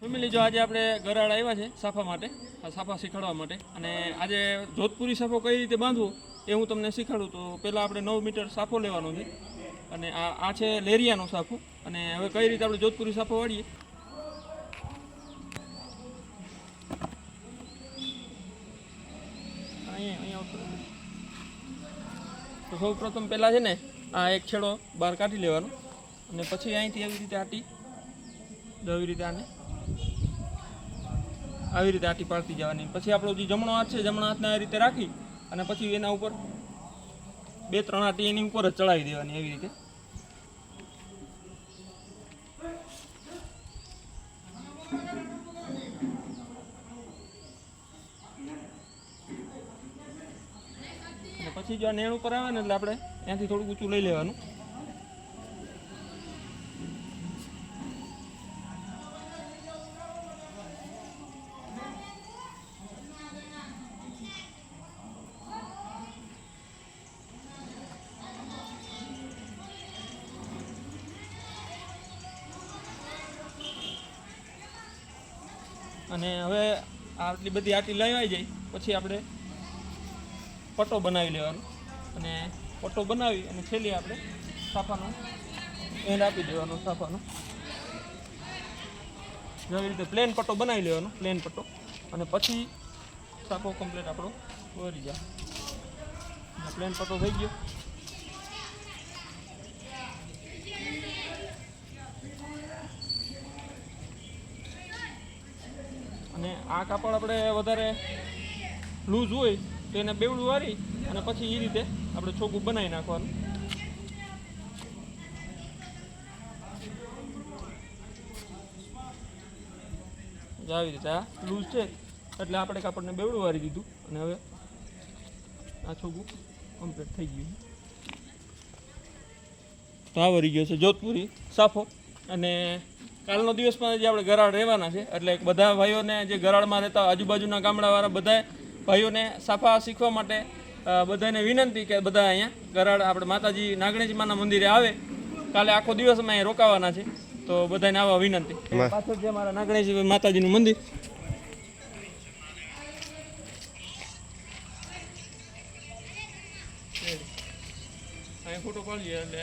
Family જો આજે આપણે ગરાડ આવ્યા છે સાફા માટે, સાફા શીખવાડવા માટે. અને આજે જોધપુરી સાફો કઈ રીતે બાંધવો એ હું તમને શીખવાડું. તો પહેલાં આપણે 9 મીટર સાફો લેવાનો છે અને આ છે લેરિયાનો સાફો. અને હવે કઈ રીતે આપણે જોધપુરી સાફો વાળીએ. તો સૌ પ્રથમ પહેલાં છે ને આ એક છેડો બહાર કાઢી લેવાનો અને પછી અહીંથી આવી રીતે આટી આવી રીતે આટી પાડતી જવાની. પછી આપણો જે જમણો હાથ છે જમણા હાથને આ રીતે રાખી અને પછી એના ઉપર 2-3 આટી એની ઉપર જ ચડાવી દેવાની એવી રીતે. અને પછી જો આ નેણ ઉપર આવે ને એટલે આપણે ત્યાંથી થોડું ઊંચું લઈ લેવાનું. અને હવે આટલી બધી આટી લેવાઈ જાય પછી આપણે પટ્ટો બનાવી લેવાનો. અને પટ્ટો બનાવી અને છેલ્લે આપણે સાફાનો એન્ડ આપી દેવાનો. સાફાનો જેવી રીતે પ્લેન પટ્ટો બનાવી લેવાનો, પ્લેન પટ્ટો. અને પછી સાફો કમ્પ્લીટ આપણો વળી જાય. પ્લેન પટ્ટો થઈ ગયો. અને આ કાપડ આપણે વધારે લૂઝ હોય તો એને બેવડું વાળી અને પછી એ રીતે આપણે ચોખ્ખું બનાવી નાખવાનું. આવી રીતે આ લૂઝ છે એટલે આપણે કાપડને બેવડું વાળી દીધું અને હવે આ ચોખ્ખું કમ્પ્લીટ થઈ ગયું. તો આ વળી ગયો છે જોધપુરી સાફો. અને કાલનો દિવસ પણ જે આપણે ગરાડ રહેવાના છે એટલે બધા ભાઈઓને જે ગરાડમાં રહેતા આજુબાજુના ગામડાવાળા બધા ભાઈઓને સાફા શીખવા માટે બધાને વિનંતી કે બધા અહીંયા ગરાડ આપણે માતાજી નાગણેજી માના મંદિરે આવે. કાલે આખો દિવસ અમે અહીંયા રોકાવાના છે તો બધાને આવવા વિનંતી. પાછળ જે મારા નાગણેજી માતાજીનું મંદિર. અહીંયા ફોટો પાડીએ એટલે